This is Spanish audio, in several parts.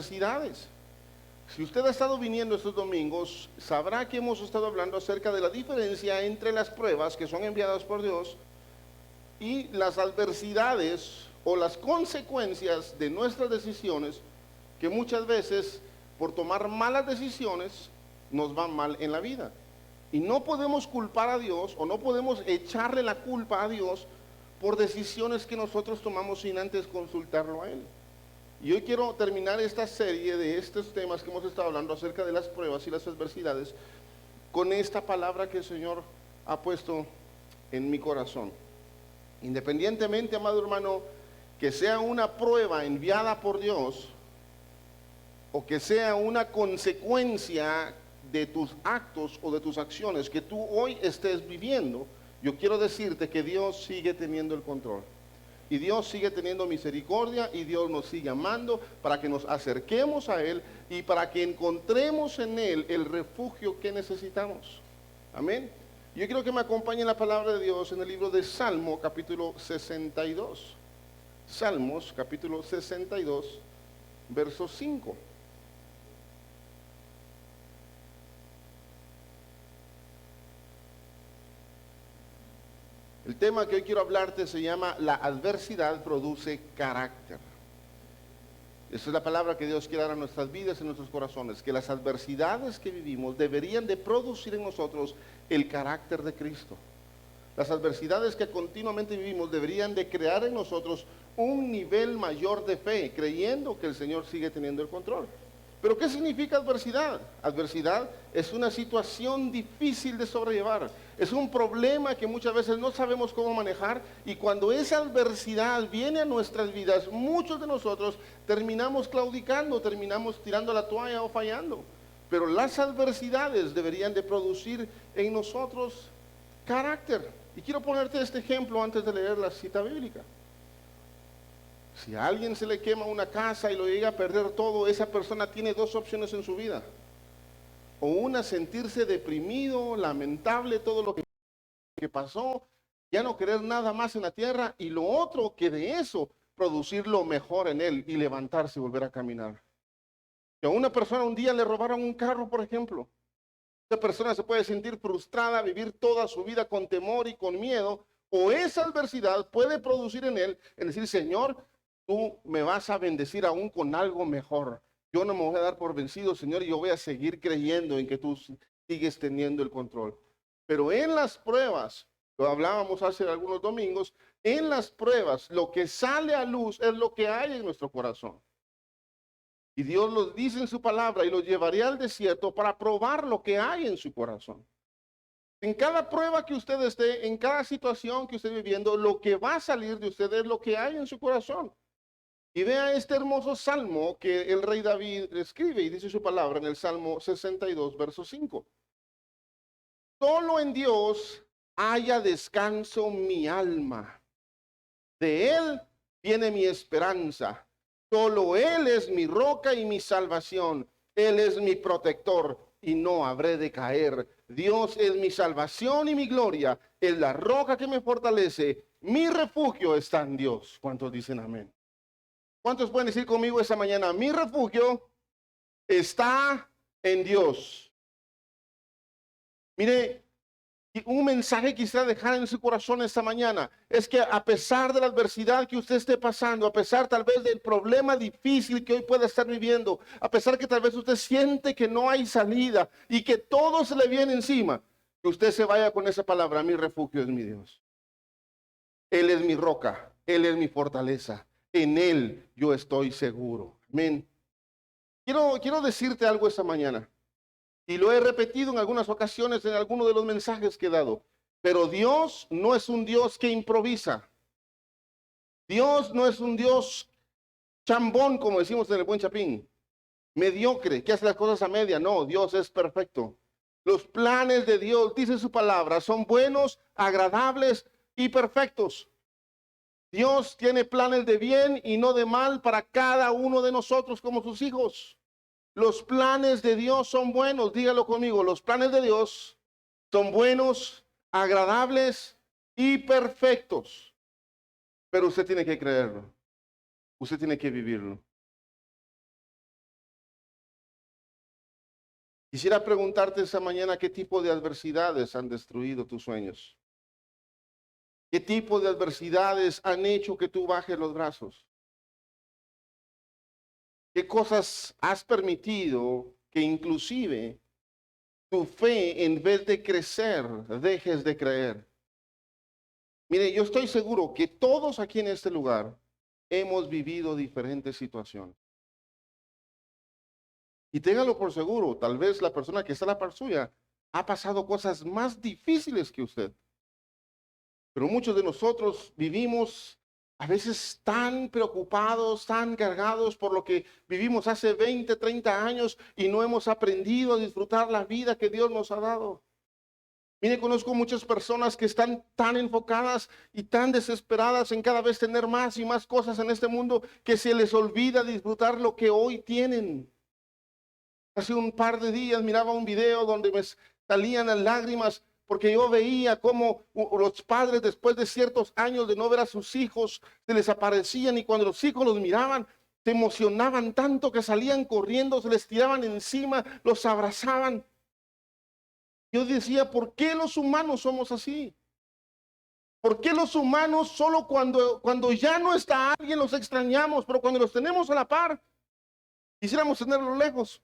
adversidades. Si usted ha estado viniendo estos domingos, sabrá que hemos estado hablando acerca de la diferencia entre las pruebas que son enviadas por Dios y las adversidades o las consecuencias de nuestras decisiones, que muchas veces por tomar malas decisiones nos van mal en la vida. Y no podemos culpar a Dios o no podemos echarle la culpa a Dios por decisiones que nosotros tomamos sin antes consultarlo a Él. Y hoy quiero terminar esta serie de estos temas que hemos estado hablando acerca de las pruebas y las adversidades con esta palabra que el Señor ha puesto en mi corazón. Independientemente, amado hermano, que sea una prueba enviada por Dios o que sea una consecuencia de tus actos o de tus acciones que tú hoy estés viviendo, yo quiero decirte que Dios sigue teniendo el control. Y Dios sigue teniendo misericordia y Dios nos sigue amando para que nos acerquemos a Él y para que encontremos en Él el refugio que necesitamos. Amén. Yo quiero que me acompañe la palabra de Dios en el libro de Salmo capítulo 62. Salmos capítulo 62, verso 5. El tema que hoy quiero hablarte se llama la adversidad produce carácter. Esa es la palabra que Dios quiere dar a nuestras vidas, en nuestros corazones, que las adversidades que vivimos deberían de producir en nosotros el carácter de Cristo. Las adversidades que continuamente vivimos deberían de crear en nosotros un nivel mayor de fe, creyendo que el Señor sigue teniendo el control. Pero ¿qué significa adversidad? Adversidad es una situación difícil de sobrellevar. Es un problema que muchas veces no sabemos cómo manejar, y cuando esa adversidad viene a nuestras vidas, muchos de nosotros terminamos claudicando, terminamos tirando la toalla o fallando. Pero las adversidades deberían de producir en nosotros carácter. Y quiero ponerte este ejemplo antes de leer la cita bíblica. Si a alguien se le quema una casa y lo llega a perder todo, esa persona tiene dos opciones en su vida. O una, sentirse deprimido, lamentable, todo lo que pasó, ya no querer nada más en la tierra, y lo otro, que de eso producir lo mejor en él y levantarse y volver a caminar. Que a una persona un día le robaron un carro, por ejemplo. Esa persona se puede sentir frustrada, vivir toda su vida con temor y con miedo, o esa adversidad puede producir en él, en decir, Señor, tú me vas a bendecir aún con algo mejor. Yo no me voy a dar por vencido, Señor, y yo voy a seguir creyendo en que tú sigues teniendo el control. Pero en las pruebas, lo hablábamos hace algunos domingos, en las pruebas lo que sale a luz es lo que hay en nuestro corazón. Y Dios los dice en su palabra, y los llevaré al desierto para probar lo que hay en su corazón. En cada prueba que usted esté, en cada situación que usted esté viviendo, lo que va a salir de usted es lo que hay en su corazón. Y vea este hermoso salmo que el rey David escribe y dice su palabra en el Salmo 62, verso 5. Solo en Dios haya descanso mi alma. De Él viene mi esperanza. Solo Él es mi roca y mi salvación. Él es mi protector y no habré de caer. Dios es mi salvación y mi gloria. Es la roca que me fortalece. Mi refugio está en Dios. ¿Cuántos dicen amén? ¿Cuántos pueden decir conmigo esta mañana? Mi refugio está en Dios. Mire, un mensaje que quisiera dejar en su corazón esta mañana es que a pesar de la adversidad que usted esté pasando, a pesar tal vez del problema difícil que hoy pueda estar viviendo, a pesar que tal vez usted siente que no hay salida y que todo se le viene encima, que usted se vaya con esa palabra: mi refugio es mi Dios. Él es mi roca, Él es mi fortaleza. En Él yo estoy seguro. Amén. Quiero decirte algo esta mañana, y lo he repetido en algunas ocasiones en algunos de los mensajes que he dado, pero Dios no es un Dios que improvisa. Dios no es un Dios chambón, como decimos en el buen chapín, mediocre, que hace las cosas a media. No, Dios es perfecto. Los planes de Dios, dice su palabra, son buenos, agradables y perfectos. Dios tiene planes de bien y no de mal para cada uno de nosotros como sus hijos. Los planes de Dios son buenos, dígalo conmigo, los planes de Dios son buenos, agradables y perfectos. Pero usted tiene que creerlo, usted tiene que vivirlo. Quisiera preguntarte esta mañana qué tipo de adversidades han destruido tus sueños. ¿Qué tipo de adversidades han hecho que tú bajes los brazos? ¿Qué cosas has permitido que inclusive tu fe, en vez de crecer, dejes de creer? Mire, yo estoy seguro que todos aquí en este lugar hemos vivido diferentes situaciones. Y téngalo por seguro, tal vez la persona que está a la par suya ha pasado cosas más difíciles que usted. Pero muchos de nosotros vivimos a veces tan preocupados, tan cargados por lo que vivimos hace 20, 30 años y no hemos aprendido a disfrutar la vida que Dios nos ha dado. Mire, conozco muchas personas que están tan enfocadas y tan desesperadas en cada vez tener más y más cosas en este mundo que se les olvida disfrutar lo que hoy tienen. Hace un par de días miraba un video donde me salían las lágrimas porque yo veía cómo los padres, después de ciertos años de no ver a sus hijos, se les aparecían, y cuando los hijos los miraban, se emocionaban tanto que salían corriendo, se les tiraban encima, los abrazaban. Yo decía, ¿por qué los humanos somos así? ¿Por qué los humanos solo cuando ya no está alguien los extrañamos, pero cuando los tenemos a la par, quisiéramos tenerlos lejos?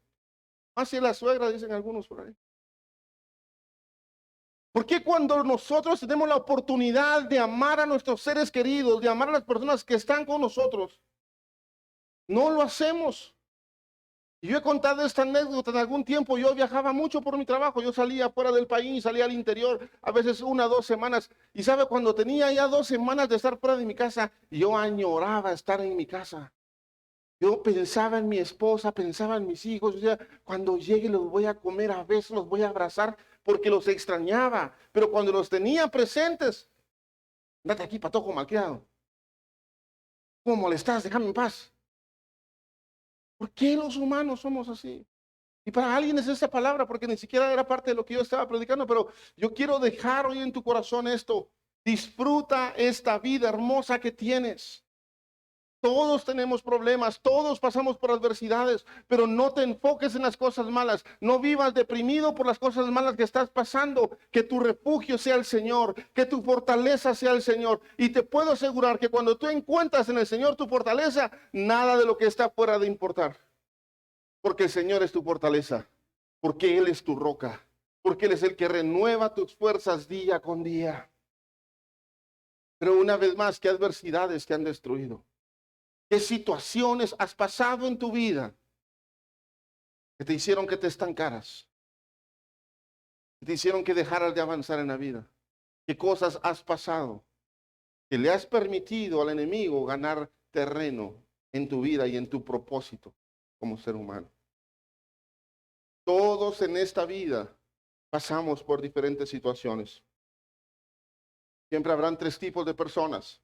Hacia la suegra, dicen algunos por ahí. ¿Por qué cuando nosotros tenemos la oportunidad de amar a nuestros seres queridos, de amar a las personas que están con nosotros, no lo hacemos? Y yo he contado esta anécdota. En algún tiempo yo viajaba mucho por mi trabajo. Yo salía fuera del país, salía al interior, a veces 1 o 2 semanas. Y sabe, cuando tenía ya 2 semanas de estar fuera de mi casa, yo añoraba estar en mi casa. Yo pensaba en mi esposa, pensaba en mis hijos. O sea, cuando llegue los voy a comer, a veces los voy a abrazar porque los extrañaba. Pero cuando los tenía presentes, date aquí, patojo malcriado. ¿Cómo molestas? Déjame en paz. ¿Por qué los humanos somos así? Y para alguien es esa palabra, porque ni siquiera era parte de lo que yo estaba predicando, pero yo quiero dejar hoy en tu corazón esto. Disfruta esta vida hermosa que tienes. Todos tenemos problemas, todos pasamos por adversidades, pero no te enfoques en las cosas malas. No vivas deprimido por las cosas malas que estás pasando. Que tu refugio sea el Señor, que tu fortaleza sea el Señor. Y te puedo asegurar que cuando tú encuentras en el Señor tu fortaleza, nada de lo que está fuera de importar. Porque el Señor es tu fortaleza, porque Él es tu roca, porque Él es el que renueva tus fuerzas día con día. Pero una vez más, ¿qué adversidades te han destruido? ¿Qué situaciones has pasado en tu vida que te hicieron que te estancaras? Que te hicieron que dejaras de avanzar en la vida. ¿Qué cosas has pasado que le has permitido al enemigo ganar terreno en tu vida y en tu propósito como ser humano? Todos en esta vida pasamos por diferentes situaciones. Siempre habrán 3 tipos de personas: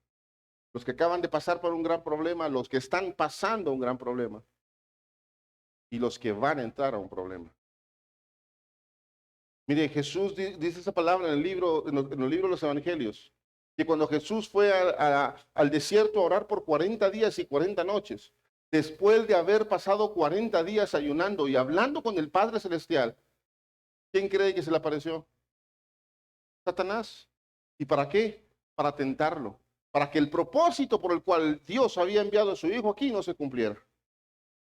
los que acaban de pasar por un gran problema, los que están pasando un gran problema y los que van a entrar a un problema. Mire, Jesús dice esa palabra en el libro, en los libros de los evangelios, que cuando Jesús fue al desierto a orar por 40 días y 40 noches, después de haber pasado 40 días ayunando y hablando con el Padre Celestial, ¿quién cree que se le apareció? Satanás. ¿Y para qué? Para tentarlo, para que el propósito por el cual Dios había enviado a su Hijo aquí no se cumpliera.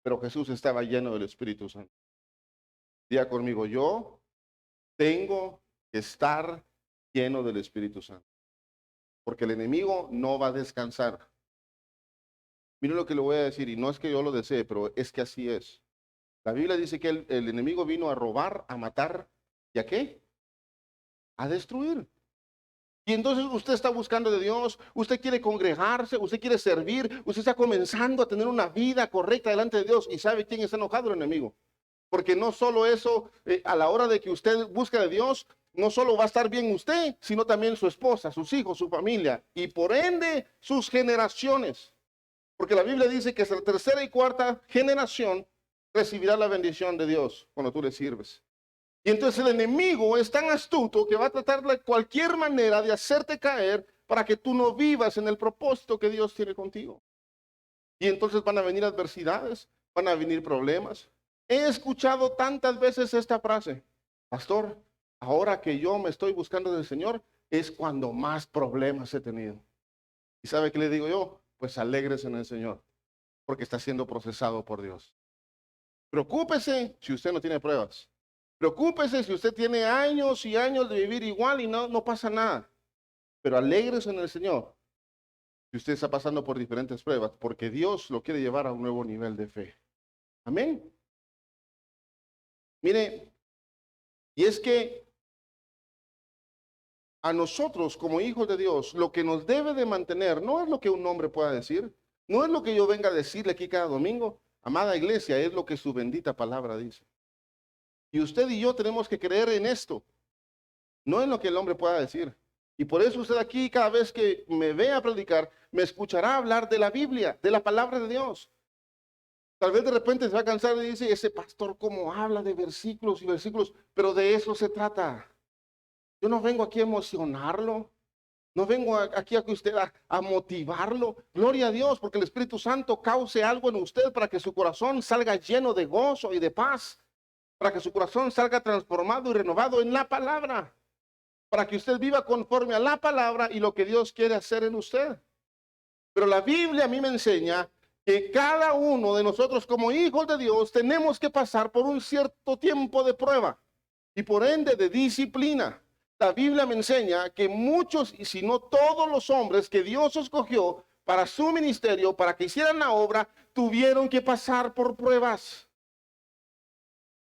Pero Jesús estaba lleno del Espíritu Santo. Diga conmigo, yo tengo que estar lleno del Espíritu Santo, porque el enemigo no va a descansar. Miren lo que le voy a decir, y no es que yo lo desee, pero es que así es. La Biblia dice que el enemigo vino a robar, a matar, ¿y a qué? A destruir. Y entonces usted está buscando de Dios, usted quiere congregarse, usted quiere servir, usted está comenzando a tener una vida correcta delante de Dios. ¿Y sabe quién está enojado? El enemigo. Porque no solo eso, a la hora de que usted busca de Dios, no solo va a estar bien usted, sino también su esposa, sus hijos, su familia y por ende sus generaciones. Porque la Biblia dice que hasta la 3ª y 4ª generación recibirá la bendición de Dios cuando tú le sirves. Y entonces el enemigo es tan astuto que va a tratar de cualquier manera de hacerte caer para que tú no vivas en el propósito que Dios tiene contigo. Y entonces van a venir adversidades, van a venir problemas. He escuchado tantas veces esta frase: pastor, ahora que yo me estoy buscando del Señor, es cuando más problemas he tenido. ¿Y sabe qué le digo yo? Pues alégrese en el Señor, porque está siendo procesado por Dios. Preocúpese si usted no tiene pruebas. Preocúpese si usted tiene años y años de vivir igual y no pasa nada. Pero alégrese en el Señor si usted está pasando por diferentes pruebas, porque Dios lo quiere llevar a un nuevo nivel de fe. Amén. Mire, y es que a nosotros como hijos de Dios, lo que nos debe de mantener no es lo que un hombre pueda decir, no es lo que yo venga a decirle aquí cada domingo, amada iglesia, es lo que su bendita palabra dice. Y usted y yo tenemos que creer en esto, no en lo que el hombre pueda decir. Y por eso usted aquí, cada vez que me vea predicar, me escuchará hablar de la Biblia, de la palabra de Dios. Tal vez de repente se va a cansar y dice: ese pastor cómo habla de versículos y versículos, pero de eso se trata. Yo no vengo aquí a emocionarlo, no vengo aquí a que usted a motivarlo. Gloria a Dios, porque el Espíritu Santo cause algo en usted para que su corazón salga lleno de gozo y de paz, para que su corazón salga transformado y renovado en la palabra, para que usted viva conforme a la palabra y lo que Dios quiere hacer en usted. Pero la Biblia a mí me enseña que cada uno de nosotros como hijos de Dios tenemos que pasar por un cierto tiempo de prueba y por ende de disciplina. La Biblia me enseña que muchos, y si no todos los hombres que Dios escogió para su ministerio, para que hicieran la obra, tuvieron que pasar por pruebas.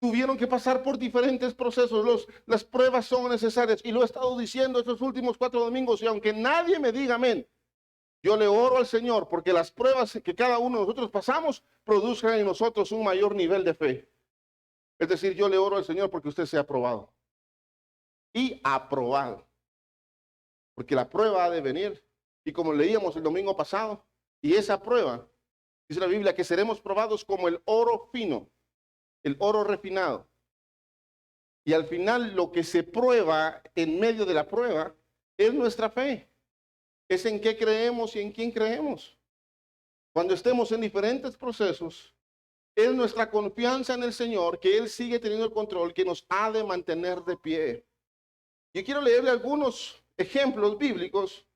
Tuvieron que pasar por diferentes procesos. Las pruebas son necesarias y lo he estado diciendo estos últimos 4 domingos, y aunque nadie me diga amén, yo le oro al Señor porque las pruebas que cada uno de nosotros pasamos produzcan en nosotros un mayor nivel de fe. Es decir, yo le oro al Señor porque usted sea aprobado y aprobado, porque la prueba ha de venir. Y como leíamos el domingo pasado, y esa prueba, dice la Biblia, que seremos probados como el oro fino, el oro refinado. Y al final lo que se prueba en medio de la prueba es nuestra fe. Es en qué creemos y en quién creemos. Cuando estemos en diferentes procesos, es nuestra confianza en el Señor, que Él sigue teniendo el control, que nos ha de mantener de pie. Yo quiero leerle algunos ejemplos bíblicos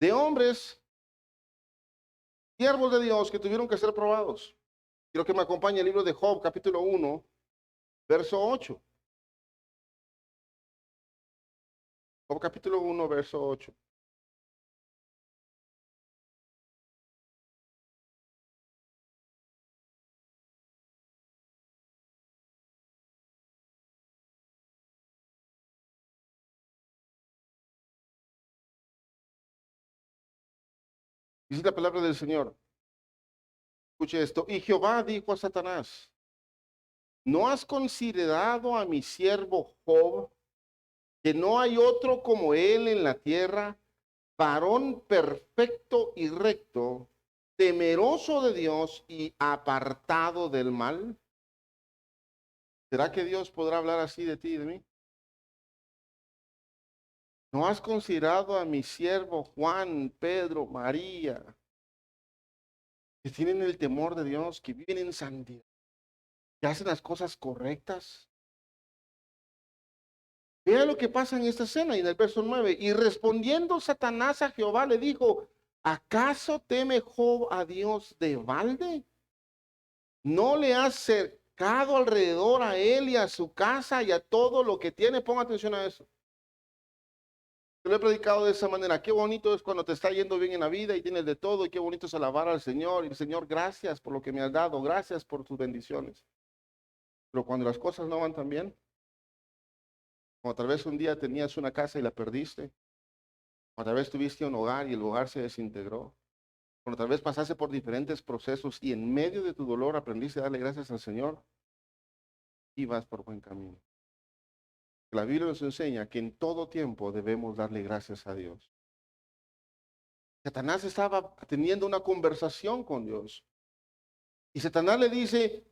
de hombres, siervos de Dios, que tuvieron que ser probados. Quiero que me acompañe el libro de Job, capítulo 1, verso 8. Job, capítulo 1, verso 8. Dice la palabra del Señor. Escuche esto. Y Jehová dijo a Satanás: ¿no has considerado a mi siervo Job, que no hay otro como él en la tierra, varón perfecto y recto, temeroso de Dios y apartado del mal? ¿Será que Dios podrá hablar así de ti y de mí? ¿No has considerado a mi siervo Juan, Pedro, María, que tienen el temor de Dios, que viven en santidad, que hacen las cosas correctas? Vea lo que pasa en esta escena y en el verso 9. Y respondiendo Satanás a Jehová le dijo: ¿acaso teme Job a Dios de balde? ¿No le has cercado alrededor a él y a su casa y a todo lo que tiene? Ponga atención a eso. Yo lo he predicado de esa manera. Qué bonito es cuando te está yendo bien en la vida y tienes de todo, y qué bonito es alabar al Señor. Y Señor, gracias por lo que me has dado, gracias por tus bendiciones. Pero cuando las cosas no van tan bien, como tal vez un día tenías una casa y la perdiste, o tal vez tuviste un hogar y el hogar se desintegró, cuando tal vez pasaste por diferentes procesos y en medio de tu dolor aprendiste a darle gracias al Señor, y vas por buen camino. La Biblia nos enseña que en todo tiempo debemos darle gracias a Dios. Satanás estaba teniendo una conversación con Dios. Y Satanás le dice: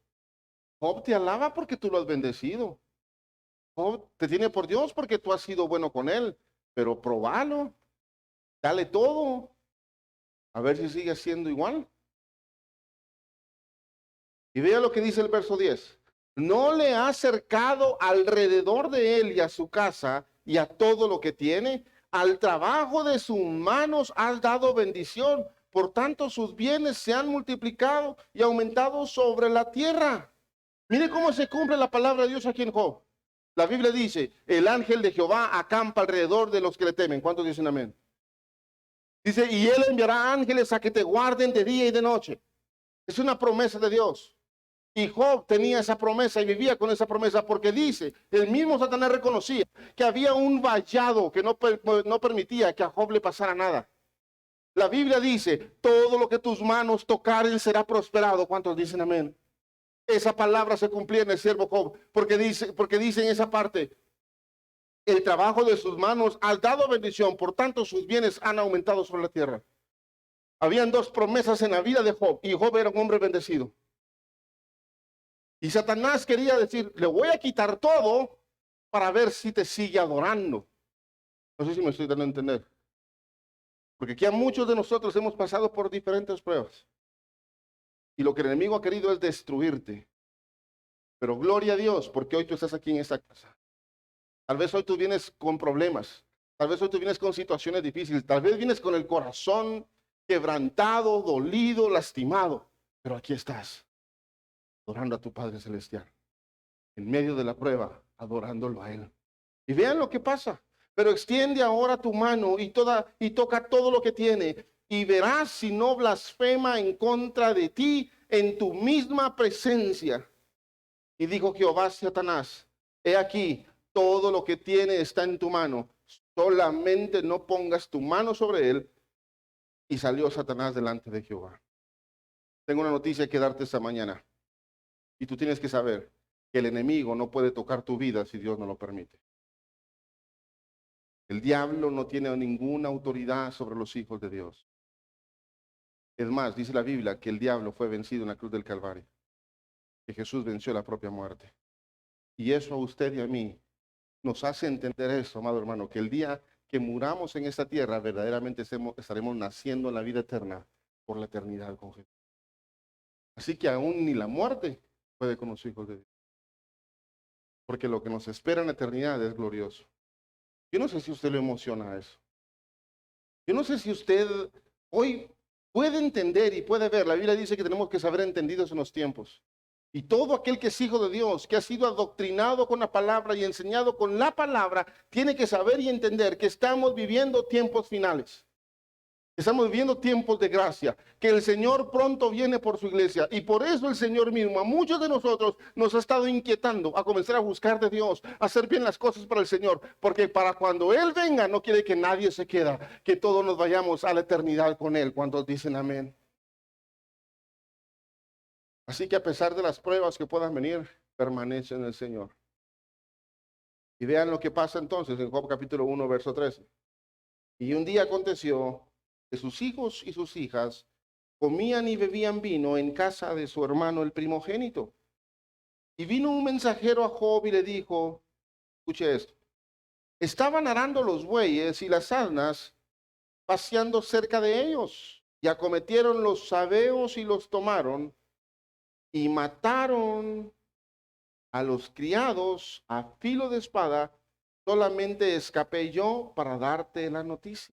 Job te alaba porque tú lo has bendecido. Job te tiene por Dios porque tú has sido bueno con él. Pero probalo, dale todo, a ver si sigue siendo igual. Y vea lo que dice el verso 10. ¿No le has cercado alrededor de él y a su casa y a todo lo que tiene? Al trabajo de sus manos has dado bendición. Por tanto, sus bienes se han multiplicado y aumentado sobre la tierra. Mire cómo se cumple la palabra de Dios aquí en Job. La Biblia dice, el ángel de Jehová acampa alrededor de los que le temen. ¿Cuántos dicen amén? Dice, y él enviará ángeles a que te guarden de día y de noche. Es una promesa de Dios. Y Job tenía esa promesa y vivía con esa promesa porque dice, el mismo Satanás reconocía que había un vallado que no permitía que a Job le pasara nada. La Biblia dice, todo lo que tus manos tocaren será prosperado. ¿Cuántos dicen amén? Esa palabra se cumplía en el siervo Job porque dice en esa parte, el trabajo de sus manos ha dado bendición, por tanto sus bienes han aumentado sobre la tierra. Habían dos promesas en la vida de Job y Job era un hombre bendecido. Y Satanás quería decir, le voy a quitar todo para ver si te sigue adorando. No sé si me estoy dando a entender. Porque aquí a muchos de nosotros hemos pasado por diferentes pruebas. Y lo que el enemigo ha querido es destruirte. Pero gloria a Dios, porque hoy tú estás aquí en esta casa. Tal vez hoy tú vienes con problemas. Tal vez hoy tú vienes con situaciones difíciles. Tal vez vienes con el corazón quebrantado, dolido, lastimado. Pero aquí estás, adorando a tu Padre Celestial. En medio de la prueba, adorándolo a Él. Y vean lo que pasa. Pero extiende ahora tu mano y toca todo lo que tiene. Y verás si no blasfema en contra de ti en tu misma presencia. Y dijo Jehová a Satanás, he aquí, todo lo que tiene está en tu mano. Solamente no pongas tu mano sobre él. Y salió Satanás delante de Jehová. Tengo una noticia que darte esta mañana. Y tú tienes que saber que el enemigo no puede tocar tu vida si Dios no lo permite. El diablo no tiene ninguna autoridad sobre los hijos de Dios. Es más, dice la Biblia que el diablo fue vencido en la cruz del Calvario. Que Jesús venció la propia muerte. Y eso a usted y a mí nos hace entender eso, amado hermano, que el día que muramos en esta tierra, verdaderamente estaremos naciendo en la vida eterna por la eternidad con Jesús. Así que aún ni la muerte puede con los hijos de Dios. Porque lo que nos espera en la eternidad es glorioso. Yo no sé si usted le emociona eso. Yo no sé si usted hoy puede entender y puede ver. La Biblia dice que tenemos que saber entendidos en los tiempos. Y todo aquel que es hijo de Dios, que ha sido adoctrinado con la palabra y enseñado con la palabra, tiene que saber y entender que estamos viviendo tiempos finales. Estamos viviendo tiempos de gracia, que el Señor pronto viene por su iglesia. Y por eso el Señor mismo a muchos de nosotros nos ha estado inquietando a comenzar a buscar de Dios, a hacer bien las cosas para el Señor. Porque para cuando Él venga no quiere que nadie se quede, que todos nos vayamos a la eternidad con Él. Cuando dicen amén. Así que a pesar de las pruebas que puedan venir, permanece en el Señor. Y vean lo que pasa entonces en Job capítulo 1, verso 13. Y un día aconteció que sus hijos y sus hijas comían y bebían vino en casa de su hermano el primogénito. Y vino un mensajero a Job y le dijo, escuche esto, estaban arando los bueyes y las asnas paseando cerca de ellos, y acometieron los sabeos y los tomaron, y mataron a los criados a filo de espada. Solamente escapé yo para darte la noticia.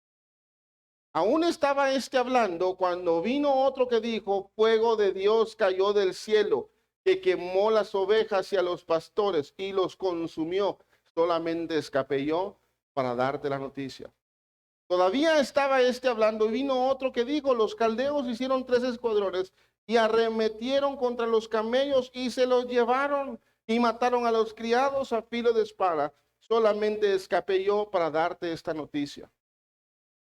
Aún estaba hablando cuando vino otro que dijo, fuego de Dios cayó del cielo, que quemó las ovejas y a los pastores y los consumió. Solamente escapé yo para darte la noticia. Todavía estaba hablando y vino otro que dijo, los caldeos hicieron 3 escuadrones y arremetieron contra los camellos y se los llevaron y mataron a los criados a filo de espada. Solamente escapé yo para darte esta noticia.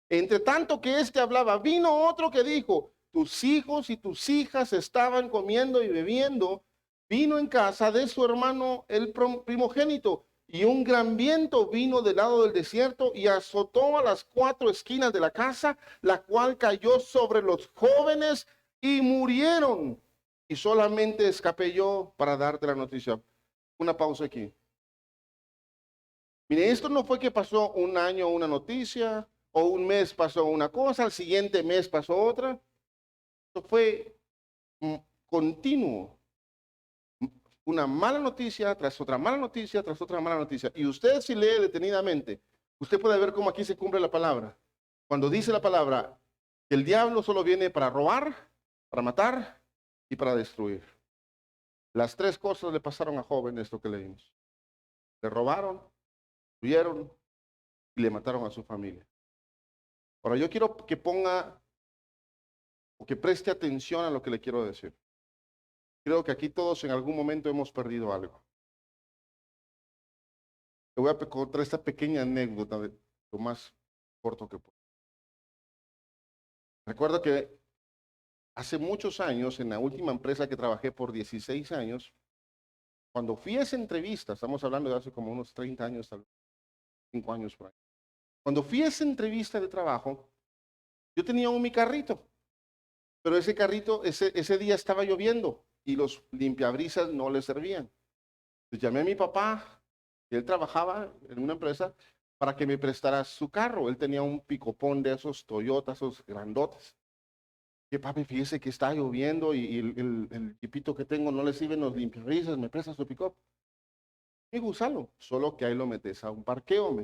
Entre tanto que hablaba, vino otro que dijo, tus hijos y tus hijas estaban comiendo y bebiendo vino en casa de su hermano el primogénito, y un gran viento vino del lado del desierto y azotó a las 4 esquinas de la casa, la cual cayó sobre los jóvenes y murieron. Y solamente escapé yo para darte la noticia. Una pausa aquí. Mire, esto no fue que pasó un año una noticia, o un mes pasó una cosa, al siguiente mes pasó otra. Esto fue continuo. una mala noticia tras otra mala noticia tras otra mala noticia. Y usted, si lee detenidamente, usted puede ver cómo aquí se cumple la palabra. Cuando dice la palabra que el diablo solo viene para robar, para matar y para destruir. Las tres cosas le pasaron a Job en esto que leímos. Le robaron, destruyeron y le mataron a su familia. Ahora yo quiero que ponga o que preste atención a lo que le quiero decir. Creo que aquí todos en algún momento hemos perdido algo. Le voy a contar esta pequeña anécdota de lo más corto que puedo. Recuerdo que hace muchos años, en la última empresa que trabajé por 16 años, cuando fui a esa entrevista, estamos hablando de hace como unos 30 años, tal vez 5 años por ahí. Cuando fui a esa entrevista de trabajo, yo tenía mi carrito, pero ese carrito, ese día estaba lloviendo y los limpiabrisas no le servían. Entonces llamé a mi papá, y él trabajaba en una empresa, para que me prestara su carro. Él tenía un picopón de esos Toyota, esos grandotes. Que papi, fíjese que está lloviendo y el jipito que tengo no le sirven los limpiabrisas, me presta su pick-up. Y usalo, solo que ahí lo metes a un parqueo.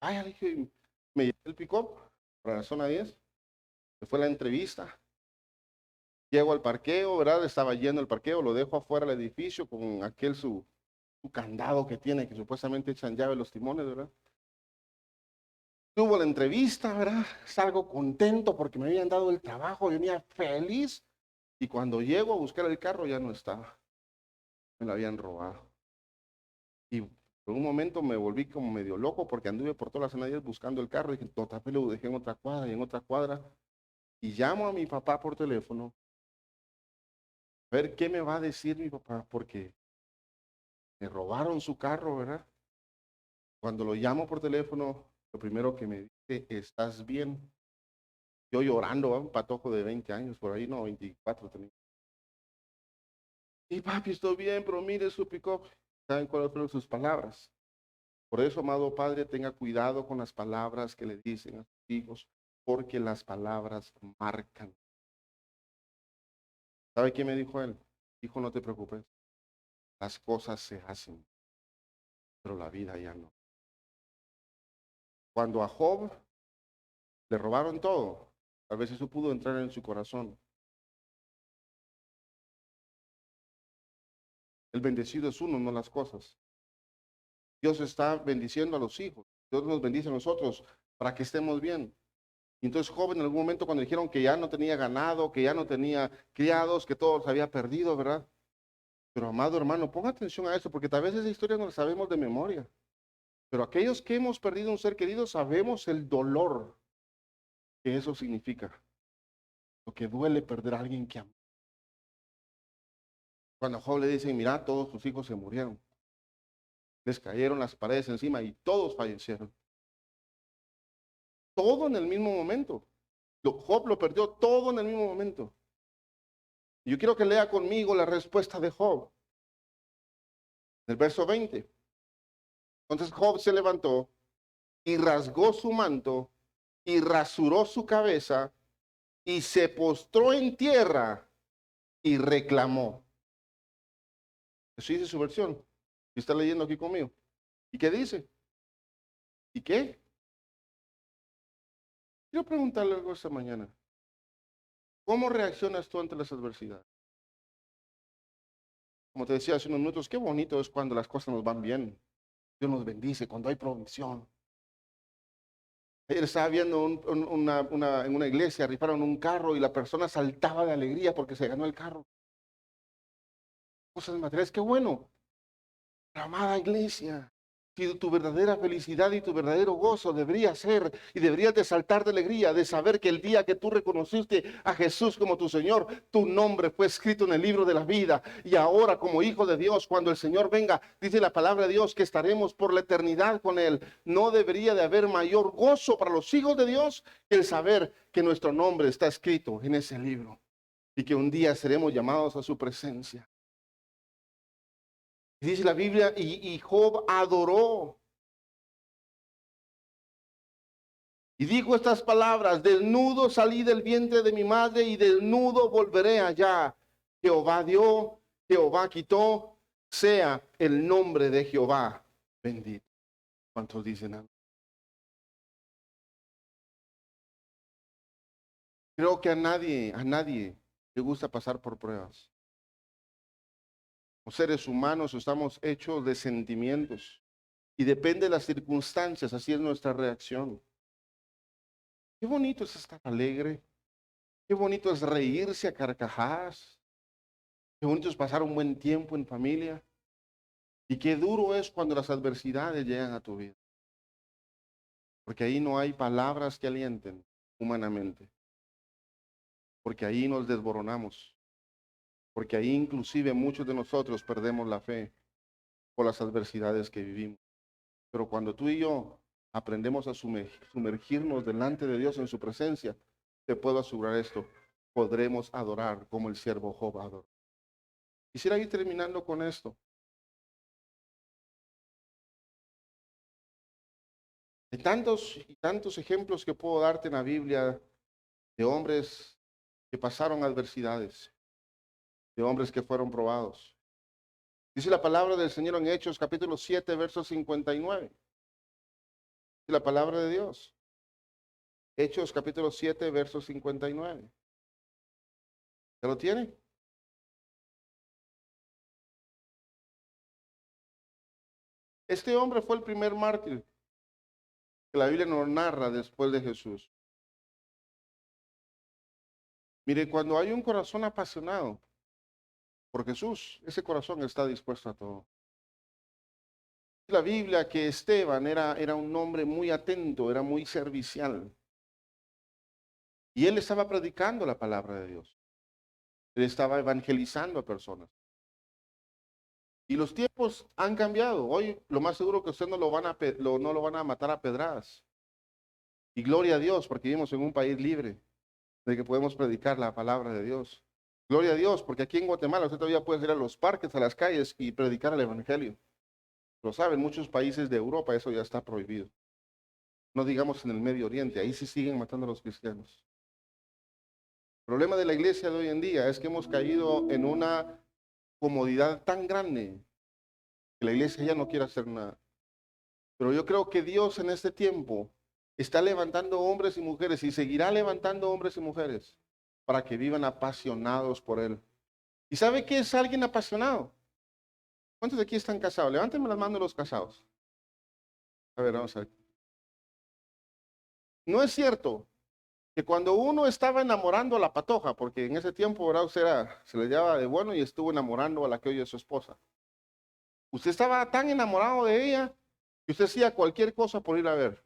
Vaya, dije, me llevé el pick-up para la zona 10. Se fue la entrevista. Llego al parqueo, ¿verdad? Estaba lleno el parqueo, lo dejo afuera del edificio con aquel su candado que tiene, que supuestamente echan llave los timones, ¿verdad? Tuvo la entrevista, ¿verdad? Salgo contento porque me habían dado el trabajo, yo venía feliz. Y cuando llego a buscar el carro ya no estaba. Me lo habían robado. Y por un momento me volví como medio loco porque anduve por todas las zanahorias buscando el carro. Y dije, total, lo dejé en otra cuadra y en otra cuadra. Y llamo a mi papá por teléfono. A ver qué me va a decir mi papá, porque me robaron su carro, ¿verdad? Cuando lo llamo por teléfono, lo primero que me dice, ¿estás bien? Yo llorando, un patojo de 20 años, por ahí no, 24 tenía. Y papi, estoy bien, pero mire su pick-up. ¿Saben cuáles fueron sus palabras? Por eso, amado padre, tenga cuidado con las palabras que le dicen a sus hijos, porque las palabras marcan. ¿Sabe qué me dijo él? Hijo, no te preocupes. Las cosas se hacen, pero la vida ya no. Cuando a Job le robaron todo, a veces eso pudo entrar en su corazón. El bendecido es uno, no las cosas. Dios está bendiciendo a los hijos. Dios nos bendice a nosotros para que estemos bien. Y entonces Job en algún momento cuando dijeron que ya no tenía ganado, que ya no tenía criados, que todo se había perdido, ¿verdad? Pero amado hermano, ponga atención a eso, porque tal vez esa historia no la sabemos de memoria. Pero aquellos que hemos perdido un ser querido sabemos el dolor que eso significa. Lo que duele perder a alguien que ama. Cuando a Job le dicen, mira, todos tus hijos se murieron. Les cayeron las paredes encima y todos fallecieron. Todo en el mismo momento. Job lo perdió todo en el mismo momento. Yo quiero que lea conmigo la respuesta de Job. El verso 20. Entonces Job se levantó y rasgó su manto y rasuró su cabeza y se postró en tierra y reclamó. Eso dice su versión. Y está leyendo aquí conmigo. ¿Y qué dice? ¿Y qué? Quiero preguntarle algo esta mañana. ¿Cómo reaccionas tú ante las adversidades? Como te decía hace unos minutos, qué bonito es cuando las cosas nos van bien. Dios nos bendice, cuando hay provisión. Ayer estaba viendo en una iglesia, rifaron un carro y la persona saltaba de alegría porque se ganó el carro. Cosas materiales, qué bueno. Amada iglesia, si tu verdadera felicidad y tu verdadero gozo debería ser y deberías de saltar de alegría de saber que el día que tú reconociste a Jesús como tu Señor, tu nombre fue escrito en el libro de la vida y ahora como hijo de Dios, cuando el Señor venga, dice la palabra de Dios que estaremos por la eternidad con Él. No debería de haber mayor gozo para los hijos de Dios que el saber que nuestro nombre está escrito en ese libro y que un día seremos llamados a su presencia. Dice la Biblia, y Job adoró. Y dijo estas palabras, desnudo salí del vientre de mi madre y desnudo volveré allá. Jehová dio, Jehová quitó, sea el nombre de Jehová bendito. ¿Cuántos dicen amén? Creo que a nadie le gusta pasar por pruebas. Los seres humanos estamos hechos de sentimientos y depende de las circunstancias, así es nuestra reacción. Qué bonito es estar alegre, qué bonito es reírse a carcajadas, qué bonito es pasar un buen tiempo en familia y qué duro es cuando las adversidades llegan a tu vida. Porque ahí no hay palabras que alienten humanamente, porque ahí nos desboronamos, porque ahí inclusive muchos de nosotros perdemos la fe por las adversidades que vivimos. Pero cuando tú y yo aprendemos a sumergirnos delante de Dios en su presencia, te puedo asegurar esto, podremos adorar como el siervo Job adoró. Quisiera ir terminando con esto. Hay tantos y tantos ejemplos que puedo darte en la Biblia de hombres que pasaron adversidades, de hombres que fueron probados. Dice la palabra del Señor en Hechos capítulo 7, verso 59. Dice la palabra de Dios. Hechos capítulo 7, verso 59. ¿Se lo tiene? Este hombre fue el primer mártir que la Biblia nos narra después de Jesús. Mire, cuando hay un corazón apasionado por Jesús, ese corazón está dispuesto a todo. La Biblia que Esteban era un hombre muy atento, era muy servicial. Y él estaba predicando la palabra de Dios. Él estaba evangelizando a personas. Y los tiempos han cambiado. Hoy lo más seguro que usted no lo van a matar a pedradas. Y gloria a Dios, porque vivimos en un país libre, de que podemos predicar la palabra de Dios. Gloria a Dios, porque aquí en Guatemala usted todavía puede ir a los parques, a las calles y predicar el evangelio. Lo saben, muchos países de Europa eso ya está prohibido. No digamos en el Medio Oriente, ahí sí siguen matando a los cristianos. El problema de la iglesia de hoy en día es que hemos caído en una comodidad tan grande que la iglesia ya no quiere hacer nada. Pero yo creo que Dios en este tiempo está levantando hombres y mujeres y seguirá levantando hombres y mujeres para que vivan apasionados por Él. ¿Y sabe qué es alguien apasionado? ¿Cuántos de aquí están casados? Levántenme las manos los casados. A ver, vamos a ver. No es cierto que cuando uno estaba enamorando a la patoja, porque en ese tiempo, ¿verdad? Se le llevaba de bueno y estuvo enamorando a la que hoy es su esposa. Usted estaba tan enamorado de ella que usted hacía cualquier cosa por ir a ver.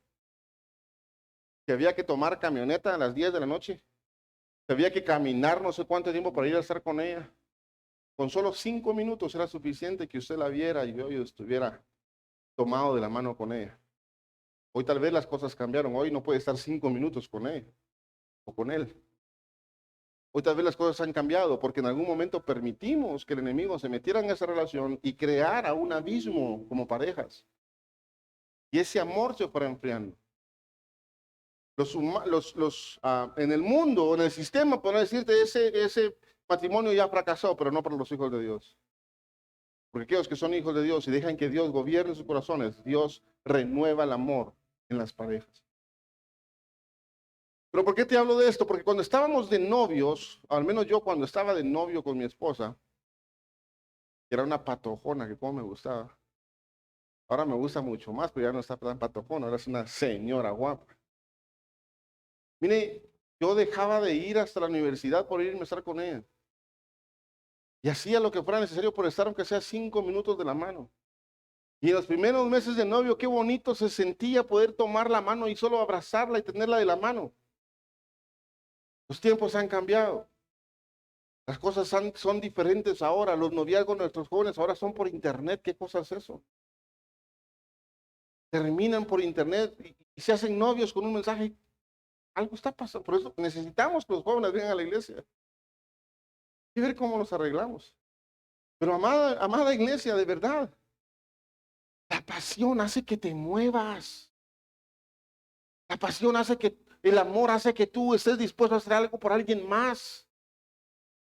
Que había que tomar camioneta a las 10 de la noche. Que había que caminar no sé cuánto tiempo para ir a estar con ella. Con solo 5 minutos era suficiente que usted la viera y hoy estuviera tomado de la mano con ella. Hoy tal vez las cosas cambiaron. Hoy no puede estar 5 minutos con ella o con él. Hoy tal vez las cosas han cambiado porque en algún momento permitimos que el enemigo se metiera en esa relación y creara un abismo como parejas. Y ese amor se fuera enfriando. En el mundo, en el sistema, podrán decirte, ese matrimonio ya fracasó, pero no para los hijos de Dios. Porque aquellos que son hijos de Dios y dejan que Dios gobierne sus corazones, Dios renueva el amor en las parejas. Pero ¿por qué te hablo de esto? Porque cuando estábamos de novios, al menos yo cuando estaba de novio con mi esposa, que era una patojona que como me gustaba. Ahora me gusta mucho más, pero ya no está tan patojona, ahora es una señora guapa. Mire, yo dejaba de ir hasta la universidad por irme a estar con ella. Y hacía lo que fuera necesario por estar, aunque sea 5 minutos de la mano. Y en los primeros meses de novio, qué bonito se sentía poder tomar la mano y solo abrazarla y tenerla de la mano. Los tiempos han cambiado. Las cosas son diferentes ahora. Los noviazgos de nuestros jóvenes ahora son por internet. ¿Qué cosa es eso? Terminan por internet y se hacen novios con un mensaje. Algo está pasando. Por eso necesitamos que los jóvenes vengan a la iglesia y ver cómo nos arreglamos. Pero amada iglesia, de verdad, la pasión hace que te muevas. La pasión hace que, el amor hace que tú estés dispuesto a hacer algo por alguien más.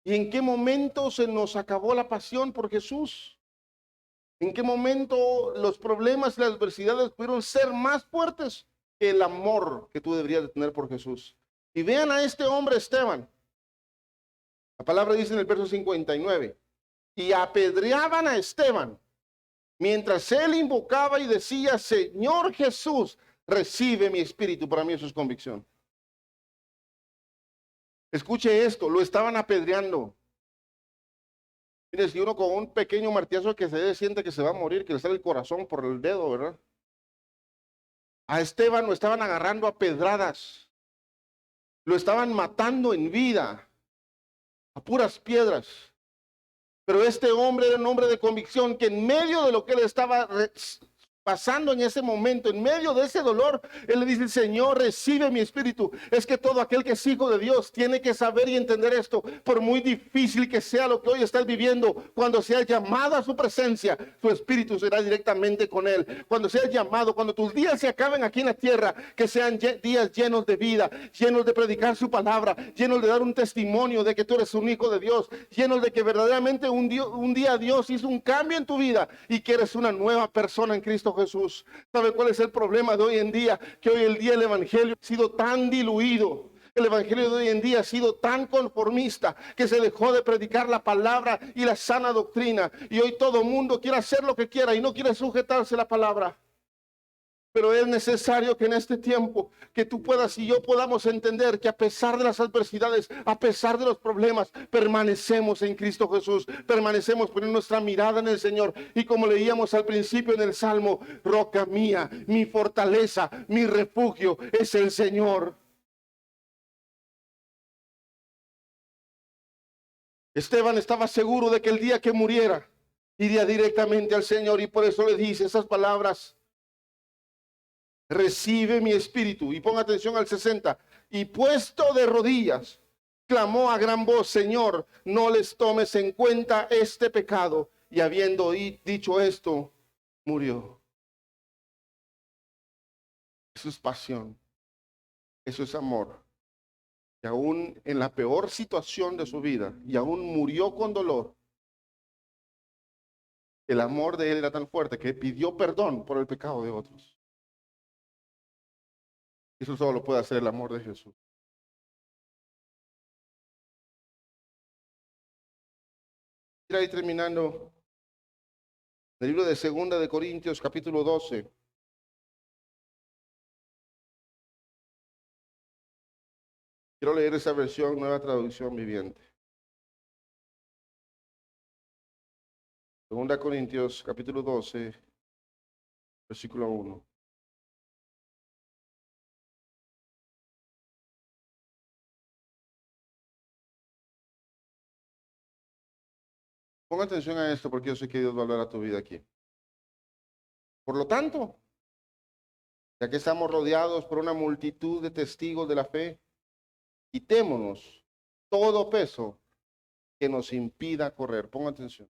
¿Y en qué momento se nos acabó la pasión por Jesús? ¿En qué momento los problemas y las adversidades pudieron ser más fuertes que el amor que tú deberías de tener por Jesús? Y vean a este hombre Esteban. La palabra dice en el verso 59, y apedreaban a Esteban, mientras él invocaba y decía, Señor Jesús, recibe mi espíritu. Para mí eso es convicción. Escuche esto, lo estaban apedreando. Mire, si uno con un pequeño martillazo que se siente que se va a morir, que le sale el corazón por el dedo, ¿verdad? A Esteban lo estaban agarrando a pedradas. Lo estaban matando en vida, a puras piedras. Pero este hombre era un hombre de convicción que en medio de lo que él estaba pasando en ese momento, en medio de ese dolor, él le dice, Señor, recibe mi espíritu. Es que todo aquel que es hijo de Dios tiene que saber y entender esto, por muy difícil que sea lo que hoy estás viviendo. Cuando seas llamado a su presencia, tu espíritu será directamente con él. Cuando seas llamado, cuando tus días se acaben aquí en la tierra, que sean días llenos de vida, llenos de predicar su palabra, llenos de dar un testimonio de que tú eres un hijo de Dios, llenos de que verdaderamente un día Dios hizo un cambio en tu vida y que eres una nueva persona en Cristo Jesús. ¿Sabe cuál es el problema de hoy en día? Que hoy el día el evangelio ha sido tan diluido. El evangelio de hoy en día ha sido tan conformista que se dejó de predicar la palabra y la sana doctrina. Y hoy todo el mundo quiere hacer lo que quiera y no quiere sujetarse a la palabra. Pero es necesario que en este tiempo que tú puedas y yo podamos entender que a pesar de las adversidades, a pesar de los problemas, permanecemos en Cristo Jesús, permanecemos poniendo nuestra mirada en el Señor. Y como leíamos al principio en el Salmo, roca mía, mi fortaleza, mi refugio es el Señor. Esteban estaba seguro de que el día que muriera, iría directamente al Señor y por eso le dice esas palabras. Recibe mi espíritu. Y ponga atención al 60. Y puesto de rodillas, clamó a gran voz, Señor, no les tomes en cuenta este pecado. Y habiendo dicho esto, murió. Eso es pasión. Eso es amor. Y aún en la peor situación de su vida, y aún murió con dolor, el amor de él era tan fuerte que pidió perdón por el pecado de otros. Eso solo lo puede hacer el amor de Jesús. Ir ahí terminando el libro de 2 de Corintios, capítulo 12. Quiero leer esa versión, Nueva Traducción Viviente. 2 Corintios, capítulo 12, versículo 1. Ponga atención a esto porque yo sé que Dios va a hablar a tu vida aquí. Por lo tanto, ya que estamos rodeados por una multitud de testigos de la fe, quitémonos todo peso que nos impida correr. Ponga atención.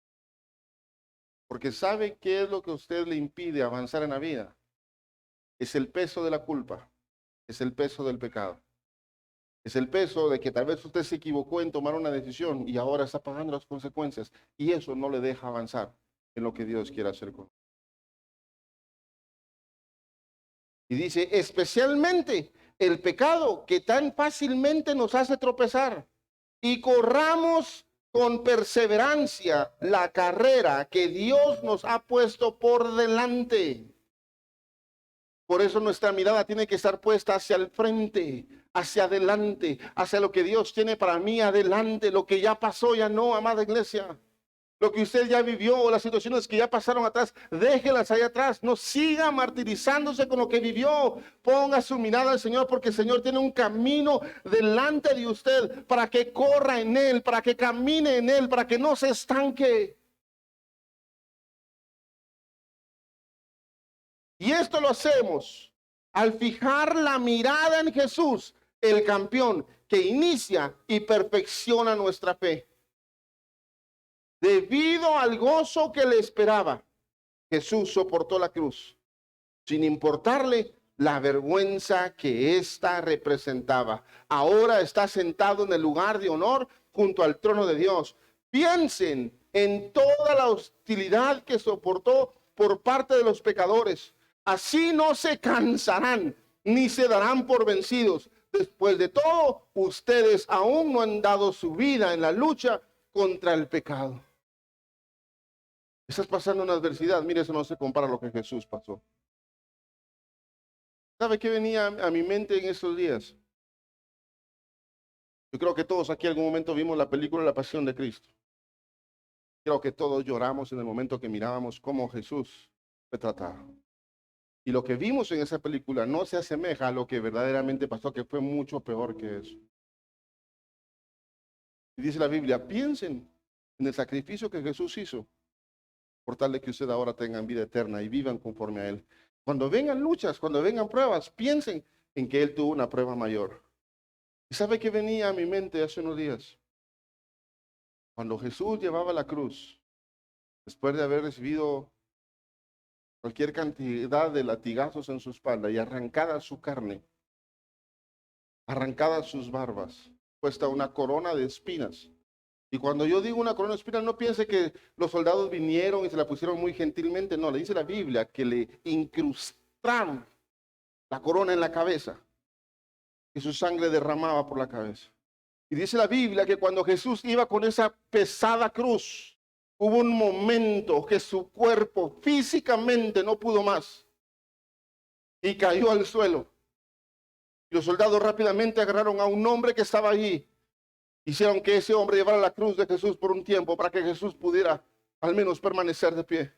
Porque ¿sabe qué es lo que a usted le impide avanzar en la vida? Es el peso de la culpa, es el peso del pecado. Es el peso de que tal vez usted se equivocó en tomar una decisión y ahora está pagando las consecuencias. Y eso no le deja avanzar en lo que Dios quiere hacer con usted. Y dice, especialmente el pecado que tan fácilmente nos hace tropezar. Y corramos con perseverancia la carrera que Dios nos ha puesto por delante. Por eso nuestra mirada tiene que estar puesta hacia el frente, hacia adelante, hacia lo que Dios tiene para mí adelante. Lo que ya pasó, ya no, amada iglesia. Lo que usted ya vivió, las situaciones que ya pasaron atrás, déjelas allá atrás. No siga martirizándose con lo que vivió. Ponga su mirada al Señor, porque el Señor tiene un camino delante de usted para que corra en Él, para que camine en Él, para que no se estanque. Y esto lo hacemos al fijar la mirada en Jesús, el campeón que inicia y perfecciona nuestra fe. Debido al gozo que le esperaba, Jesús soportó la cruz, sin importarle la vergüenza que ésta representaba. Ahora está sentado en el lugar de honor junto al trono de Dios. Piensen en toda la hostilidad que soportó por parte de los pecadores. Así no se cansarán ni se darán por vencidos. Después de todo, ustedes aún no han dado su vida en la lucha contra el pecado. Estás pasando una adversidad. Mire, eso no se compara a lo que Jesús pasó. ¿Sabe qué venía a mi mente en estos días? Yo creo que todos aquí en algún momento vimos la película La Pasión de Cristo. Creo que todos lloramos en el momento que mirábamos cómo Jesús fue tratado. Y lo que vimos en esa película no se asemeja a lo que verdaderamente pasó, que fue mucho peor que eso. Y dice la Biblia, piensen en el sacrificio que Jesús hizo, por tal de que ustedes ahora tengan vida eterna y vivan conforme a Él. Cuando vengan luchas, cuando vengan pruebas, piensen en que Él tuvo una prueba mayor. ¿Y sabe qué venía a mi mente hace unos días? Cuando Jesús llevaba la cruz, después de haber recibido cualquier cantidad de latigazos en su espalda y arrancada su carne, arrancadas sus barbas, puesta una corona de espinas. Y cuando yo digo una corona de espinas, no piense que los soldados vinieron y se la pusieron muy gentilmente. No, le dice la Biblia que le incrustaron la corona en la cabeza y su sangre derramaba por la cabeza. Y dice la Biblia que cuando Jesús iba con esa pesada cruz, hubo un momento que su cuerpo físicamente no pudo más y cayó al suelo. Y los soldados rápidamente agarraron a un hombre que estaba allí. Hicieron que ese hombre llevara la cruz de Jesús por un tiempo para que Jesús pudiera al menos permanecer de pie.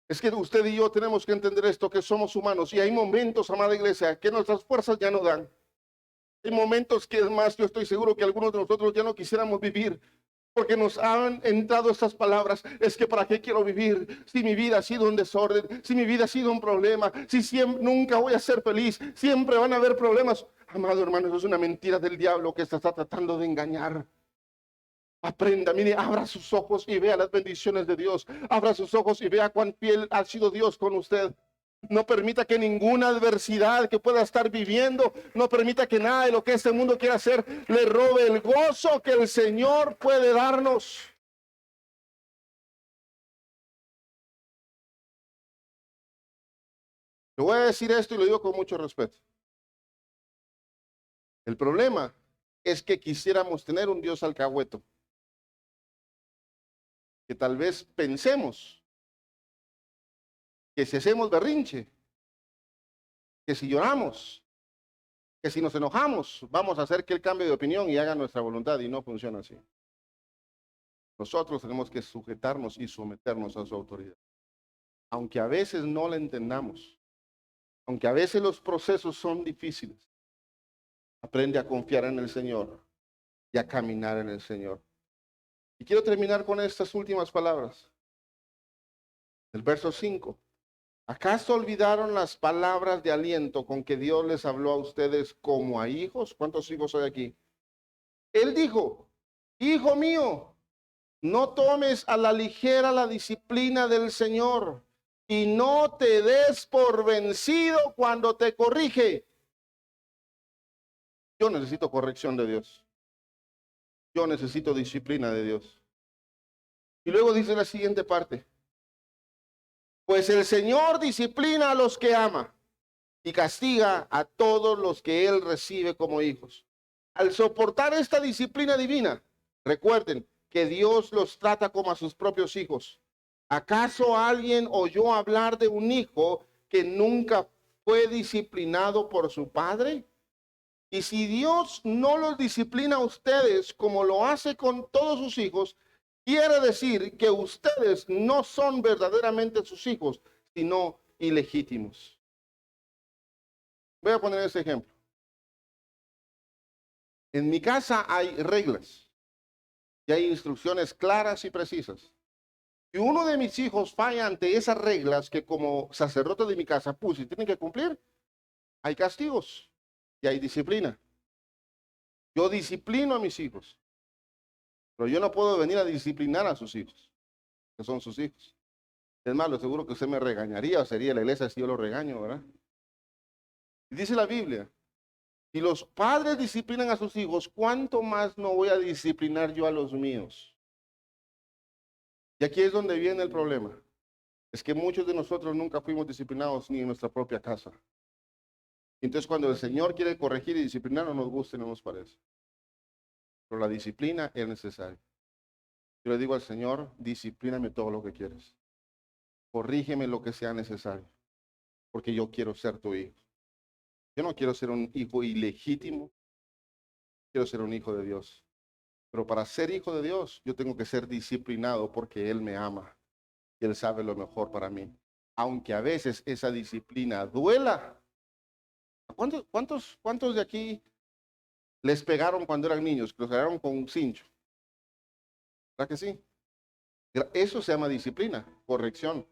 Es que usted y yo tenemos que entender esto, que somos humanos. Y hay momentos, amada iglesia, que nuestras fuerzas ya no dan. Hay momentos que, es más, yo estoy seguro que algunos de nosotros ya no quisiéramos vivir. Porque nos han entrado estas palabras, es que ¿para qué quiero vivir? Si mi vida ha sido un desorden, si mi vida ha sido un problema, si siempre, nunca voy a ser feliz, siempre van a haber problemas. Amado hermano, eso es una mentira del diablo que está tratando de engañar. Aprenda, mire, abra sus ojos y vea las bendiciones de Dios. Abra sus ojos y vea cuán fiel ha sido Dios con usted. No permita que ninguna adversidad que pueda estar viviendo, no permita que nada de lo que este mundo quiera hacer le robe el gozo que el Señor puede darnos. Le voy a decir esto y lo digo con mucho respeto. El problema es que quisiéramos tener un Dios alcahueto. Que tal vez pensemos que si hacemos berrinche, que si lloramos, que si nos enojamos, vamos a hacer que Él cambie de opinión y haga nuestra voluntad, y no funciona así. Nosotros tenemos que sujetarnos y someternos a su autoridad. Aunque a veces no la entendamos, aunque a veces los procesos son difíciles, aprende a confiar en el Señor y a caminar en el Señor. Y quiero terminar con estas últimas palabras. El verso 5. ¿Acaso olvidaron las palabras de aliento con que Dios les habló a ustedes como a hijos? ¿Cuántos hijos hay aquí? Él dijo, hijo mío, no tomes a la ligera la disciplina del Señor y no te des por vencido cuando te corrige. Yo necesito corrección de Dios. Yo necesito disciplina de Dios. Y luego dice la siguiente parte. Pues el Señor disciplina a los que ama y castiga a todos los que Él recibe como hijos. Al soportar esta disciplina divina, recuerden que Dios los trata como a sus propios hijos. ¿Acaso alguien oyó hablar de un hijo que nunca fue disciplinado por su padre? Y si Dios no los disciplina a ustedes como lo hace con todos sus hijos, quiere decir que ustedes no son verdaderamente sus hijos, sino ilegítimos. Voy a poner este ejemplo. En mi casa hay reglas y hay instrucciones claras y precisas. Si uno de mis hijos falla ante esas reglas que como sacerdote de mi casa puse y tienen que cumplir, hay castigos y hay disciplina. Yo disciplino a mis hijos, pero yo no puedo venir a disciplinar a sus hijos, que son sus hijos. Es más, lo seguro que usted me regañaría o sería la iglesia si yo lo regaño, ¿verdad? Y dice la Biblia, si los padres disciplinan a sus hijos, ¿cuánto más no voy a disciplinar yo a los míos? Y aquí es donde viene el problema. Es que muchos de nosotros nunca fuimos disciplinados ni en nuestra propia casa. Entonces cuando el Señor quiere corregir y disciplinar, no nos gusta y no nos parece. Pero la disciplina es necesaria. Yo le digo al Señor, disciplíname todo lo que quieres. Corrígeme lo que sea necesario. Porque yo quiero ser tu hijo. Yo no quiero ser un hijo ilegítimo. Quiero ser un hijo de Dios. Pero para ser hijo de Dios, yo tengo que ser disciplinado porque Él me ama. Y Él sabe lo mejor para mí. Aunque a veces esa disciplina duela. ¿Cuántos de aquí les pegaron cuando eran niños? Que los agarraron con un cincho. ¿Verdad que sí? Eso se llama disciplina, corrección.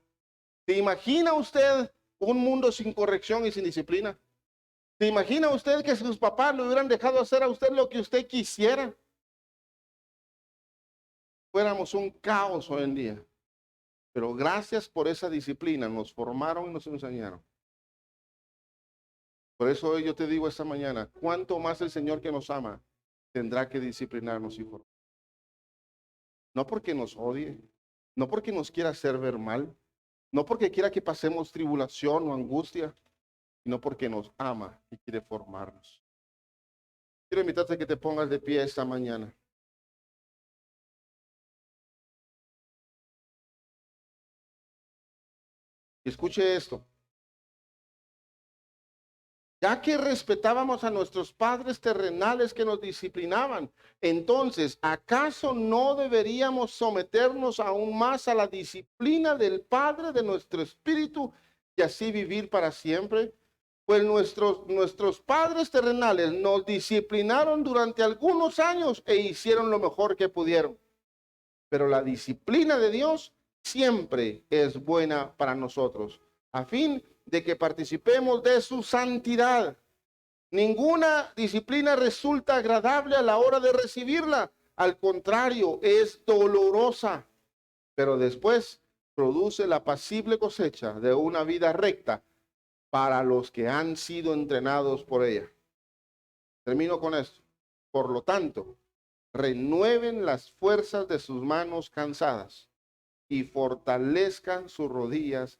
¿Se imagina usted un mundo sin corrección y sin disciplina? ¿Se imagina usted que sus papás le hubieran dejado hacer a usted lo que usted quisiera? Fuéramos un caos hoy en día. Pero gracias por esa disciplina, nos formaron y nos enseñaron. Por eso hoy yo te digo esta mañana, cuánto más el Señor que nos ama tendrá que disciplinarnos y formar. No porque nos odie, no porque nos quiera hacer ver mal, no porque quiera que pasemos tribulación o angustia, sino porque nos ama y quiere formarnos. Quiero invitarte a que te pongas de pie esta mañana. Y escuche esto. Ya que respetábamos a nuestros padres terrenales que nos disciplinaban, entonces, ¿acaso no deberíamos someternos aún más a la disciplina del Padre de nuestro espíritu y así vivir para siempre? Pues nuestros padres terrenales nos disciplinaron durante algunos años e hicieron lo mejor que pudieron. Pero la disciplina de Dios siempre es buena para nosotros, a fin de que participemos de su santidad. Ninguna disciplina resulta agradable a la hora de recibirla. Al contrario, es dolorosa, pero después produce la apacible cosecha de una vida recta para los que han sido entrenados por ella. Termino con esto. Por lo tanto, renueven las fuerzas de sus manos cansadas y fortalezcan sus rodillas